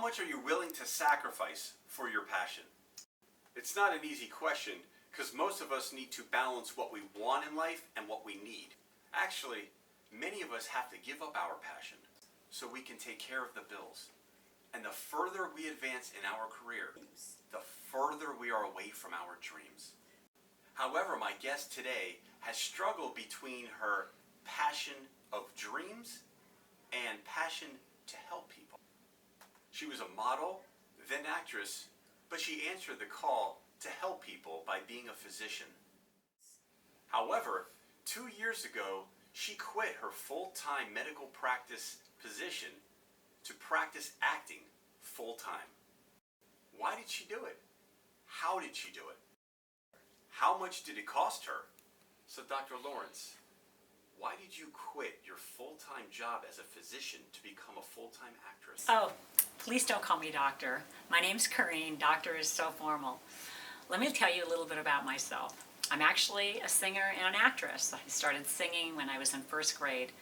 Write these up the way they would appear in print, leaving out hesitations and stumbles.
much are you willing to sacrifice for your passion? It's not an easy question because most of us need to balance what we want in life and what we need. Actually, many of us have to give up our passion so we can take care of the bills. And the further we advance in our career, the further we are away from our dreams. However, my guest today has struggled between her passion of dreams and passion to help people. She was a model, then actress, but she answered the call to help people by being a physician. However, 2 years ago, she quit her full-time medical practice position to practice acting full-time. Why did she do it? How did she do it? How much did it cost her? So Dr. Laurance, why did you quit your full-time job as a physician to become a full-time actress? Oh, please don't call me doctor. My name's Corinne. Doctor is so formal. Let me tell you a little bit about myself. I'm actually a singer and an actress. I started singing when I was in first grade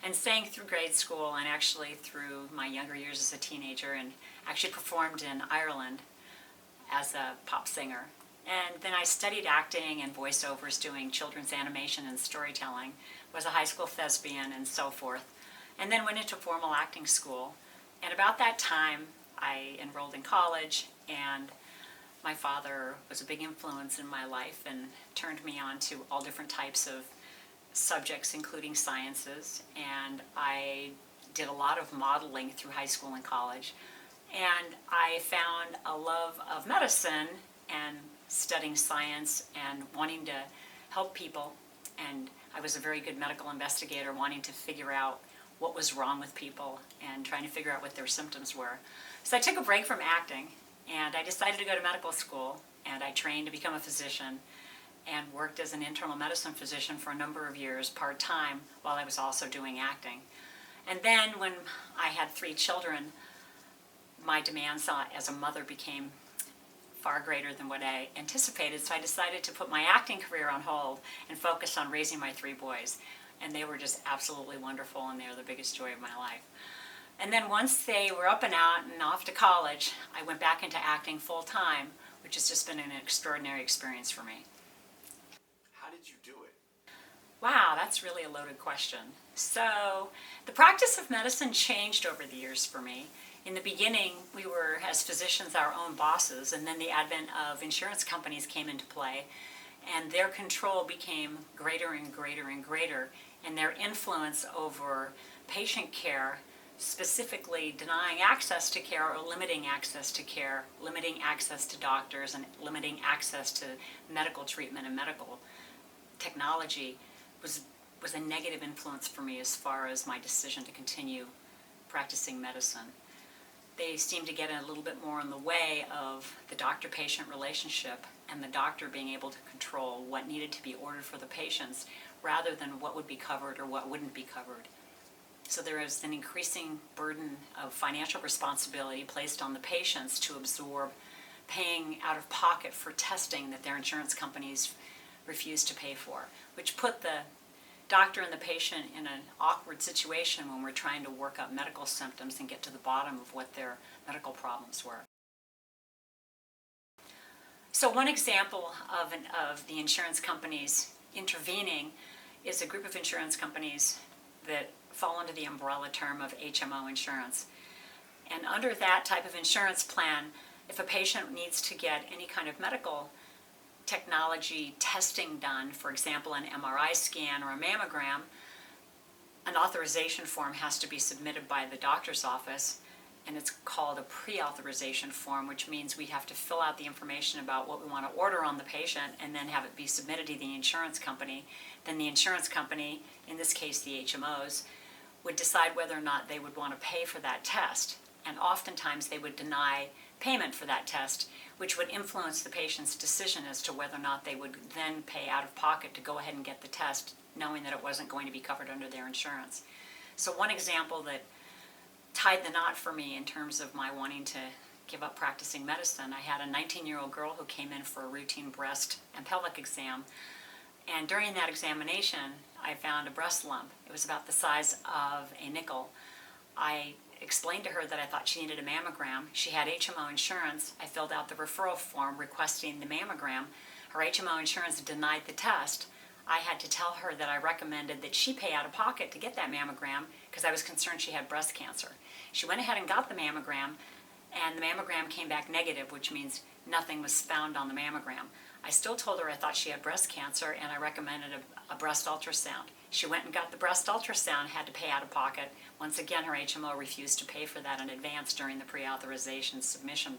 and sang through grade school and actually through my younger years as a teenager, and actually performed in Ireland as a pop singer. And then I studied acting and voiceovers, doing children's animation and storytelling, was a high school thespian and so forth, and then went into formal acting school. And about that time, I enrolled in college, and my father was a big influence in my life and turned me on to all different types of subjects, including sciences. And I did a lot of modeling through high school and college. And I found a love of medicine and studying science and wanting to help people. And I was a very good medical investigator, wanting to figure out what was wrong with people and trying to figure out what their symptoms were. So I took a break from acting, and I decided to go to medical school, and I trained to become a physician and worked as an internal medicine physician for a number of years, part-time, while I was also doing acting. And then when I had 3 children, my demands as a mother became far greater than what I anticipated, so I decided to put my acting career on hold and focus on raising my 3 boys. And they were just absolutely wonderful, and they were the biggest joy of my life. And then once they were up and out and off to college, I went back into acting full-time, which has just been an extraordinary experience for me. How did you do it? Wow, that's really a loaded question. So the practice of medicine changed over the years for me. In the beginning, we were, as physicians, our own bosses, and then the advent of insurance companies came into play, and their control became greater and greater and greater, and their influence over patient care, specifically denying access to care or limiting access to care, limiting access to doctors, and limiting access to medical treatment and medical technology, was a negative influence for me as far as my decision to continue practicing medicine. They seemed to get a little bit more in the way of the doctor-patient relationship and the doctor being able to control what needed to be ordered for the patients rather than what would be covered or what wouldn't be covered. So there is an increasing burden of financial responsibility placed on the patients to absorb paying out of pocket for testing that their insurance companies refuse to pay for, which put the doctor and the patient in an awkward situation when we're trying to work up medical symptoms and get to the bottom of what their medical problems were. So one example of the insurance companies intervening is a group of insurance companies that fall under the umbrella term of HMO insurance. And under that type of insurance plan, if a patient needs to get any kind of medical technology testing done, for example, an MRI scan or a mammogram, an authorization form has to be submitted by the doctor's office, and it's called a pre-authorization form, which means we have to fill out the information about what we want to order on the patient and then have it be submitted to the insurance company. Then the insurance company, in this case the HMOs, would decide whether or not they would want to pay for that test. And oftentimes they would deny payment for that test, which would influence the patient's decision as to whether or not they would then pay out of pocket to go ahead and get the test, knowing that it wasn't going to be covered under their insurance. So one example that tied the knot for me in terms of my wanting to give up practicing medicine, I had a 19-year-old girl who came in for a routine breast and pelvic exam, and during that examination I found a breast lump. It was about the size of a nickel. I explained to her that I thought she needed a mammogram. She had HMO insurance. I filled out the referral form requesting the mammogram. Her HMO insurance denied the test. I had to tell her that I recommended that she pay out of pocket to get that mammogram because I was concerned she had breast cancer. She went ahead and got the mammogram, and the mammogram came back negative, which means nothing was found on the mammogram. I still told her I thought she had breast cancer, and I recommended a breast ultrasound. She went and got the breast ultrasound, had to pay out of pocket. Once again, her HMO refused to pay for that in advance during the pre-authorization submission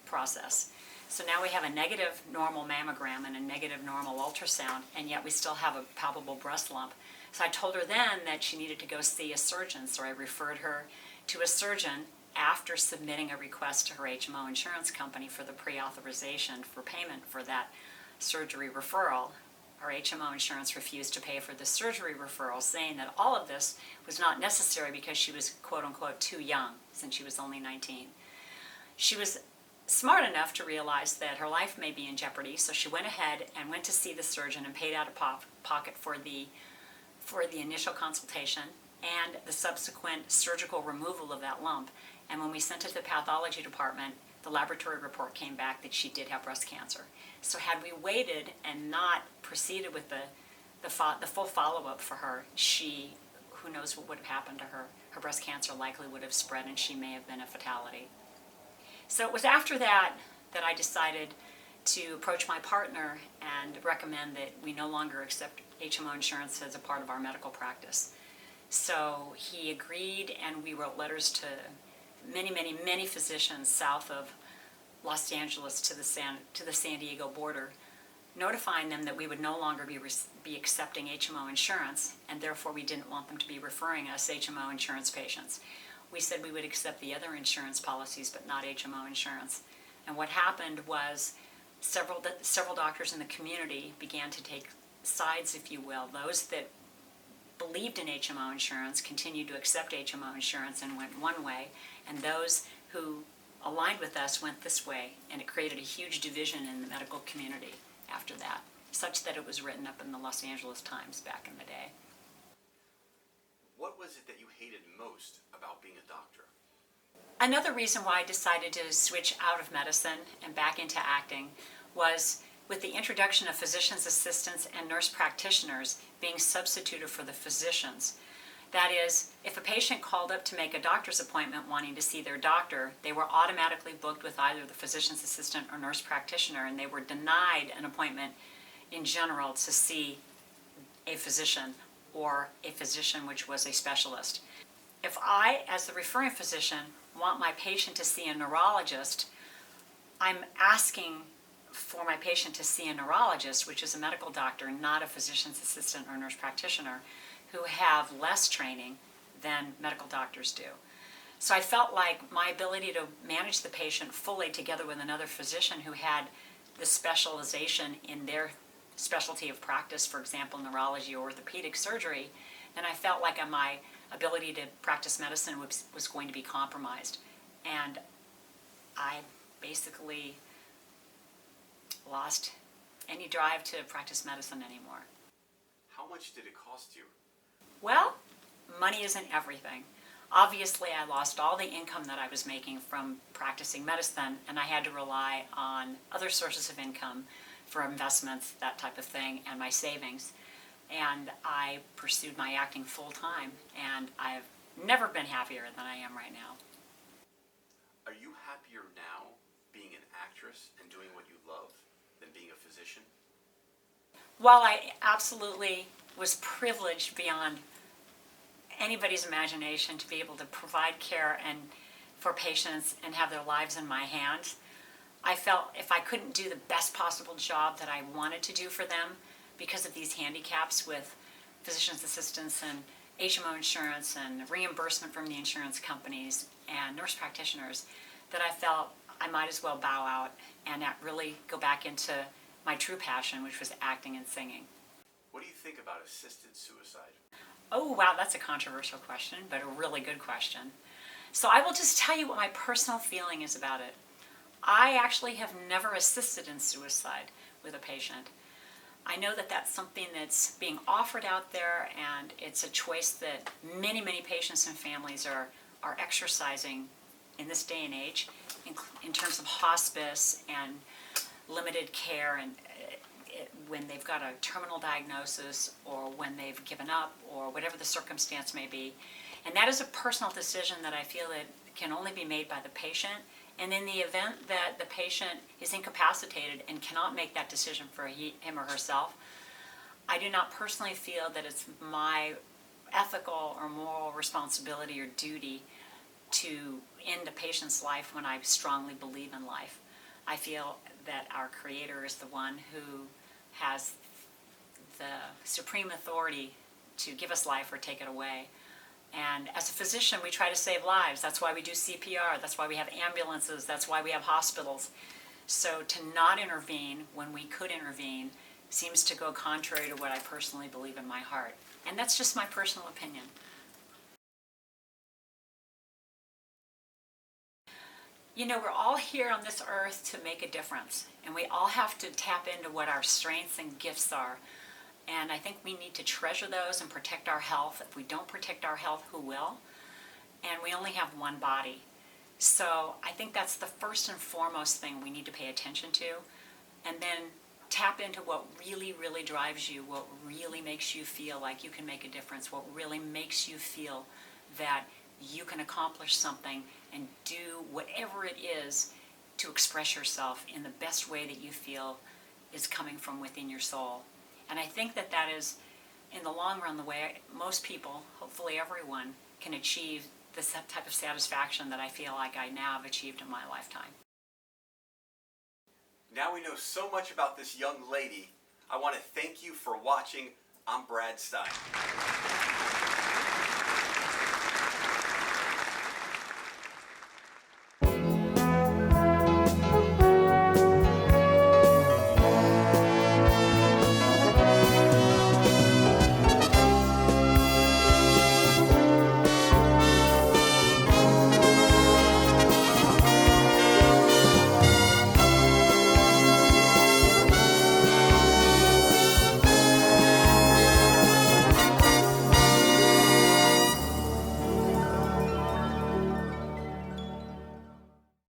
process. So now we have a negative normal mammogram and a negative normal ultrasound, and yet we still have a palpable breast lump. So I told her then that she needed to go see a surgeon, so I referred her to a surgeon after submitting a request to her HMO insurance company for the pre-authorization for payment for that surgery referral. Her HMO insurance refused to pay for the surgery referral, saying that all of this was not necessary because she was quote-unquote too young, since she was only 19. She was smart enough to realize that her life may be in jeopardy, so she went ahead and went to see the surgeon and paid out of pocket for the initial consultation and the subsequent surgical removal of that lump. And when we sent it to the pathology department, the laboratory report came back that she did have breast cancer. So had we waited and not proceeded with the full follow-up for her, who knows what would have happened to her. Her breast cancer likely would have spread and she may have been a fatality. So it was after that I decided to approach my partner and recommend that we no longer accept HMO insurance as a part of our medical practice. So he agreed, and we wrote letters to many physicians south of Los Angeles to the San Diego border, notifying them that we would no longer be accepting HMO insurance, and therefore we didn't want them to be referring us HMO insurance patients. We said we would accept the other insurance policies, but not HMO insurance. And what happened was several doctors in the community began to take sides, if you will. Those that believed in HMO insurance continued to accept HMO insurance and went one way, and those who aligned with us went this way, and it created a huge division in the medical community after that, such that it was written up in the Los Angeles Times back in the day. What was it that you hated most about being a doctor? Another reason why I decided to switch out of medicine and back into acting was with the introduction of physician's assistants and nurse practitioners being substituted for the physicians. That is, if a patient called up to make a doctor's appointment wanting to see their doctor, they were automatically booked with either the physician's assistant or nurse practitioner, and they were denied an appointment in general to see a physician or a physician which was a specialist. If I, as the referring physician, want my patient to see a neurologist, I'm asking for my patient to see a neurologist, which is a medical doctor, not a physician's assistant or nurse practitioner, who have less training than medical doctors do. So I felt like my ability to manage the patient fully together with another physician who had the specialization in their specialty of practice, for example, neurology or orthopedic surgery, then I felt like my ability to practice medicine was going to be compromised. And I basically lost any drive to practice medicine anymore. How much did it cost you? Well, money isn't everything. Obviously, I lost all the income that I was making from practicing medicine, and I had to rely on other sources of income for investments, that type of thing, and my savings. And I pursued my acting full time, and I've never been happier than I am right now. Are you happier now being an actress and doing what you love than being a physician? While I absolutely was privileged beyond anybody's imagination to be able to provide care and for patients and have their lives in my hands, I felt if I couldn't do the best possible job that I wanted to do for them because of these handicaps with physician's assistants and HMO insurance and reimbursement from the insurance companies and nurse practitioners, that I felt I might as well bow out and really go back into my true passion, which was acting and singing. What do you think about assisted suicide? Oh, wow, that's a controversial question, but a really good question. So I will just tell you what my personal feeling is about it. I actually have never assisted in suicide with a patient. I know that that's something that's being offered out there, and it's a choice that many patients and families are are exercising in this day and age in terms of hospice and limited care, and when they've got a terminal diagnosis or when they've given up or whatever the circumstance may be. And that is a personal decision that I feel that can only be made by the patient. And in the event that the patient is incapacitated and cannot make that decision for him or herself, I do not personally feel that it's my ethical or moral responsibility or duty to end a patient's life when I strongly believe in life. I feel that our Creator is the one who has the supreme authority to give us life or take it away. And as a physician, we try to save lives. That's why we do CPR. That's why we have ambulances. That's why we have hospitals. So to not intervene when we could intervene seems to go contrary to what I personally believe in my heart. And that's just my personal opinion. You know, we're all here on this earth to make a difference, and we all have to tap into what our strengths and gifts are. And I think we need to treasure those and protect our health. If we don't protect our health, who will? And we only have one body. So I think that's the first and foremost thing we need to pay attention to. And then tap into what really, really drives you, what really makes you feel like you can make a difference, what really makes you feel that you can accomplish something and do whatever it is to express yourself in the best way that you feel is coming from within your soul. And I think that that is, in the long run, the way most people, hopefully everyone, can achieve this type of satisfaction that I feel like I now have achieved in my lifetime. Now we know so much about this young lady. I want to thank you for watching. I'm Brad Stein.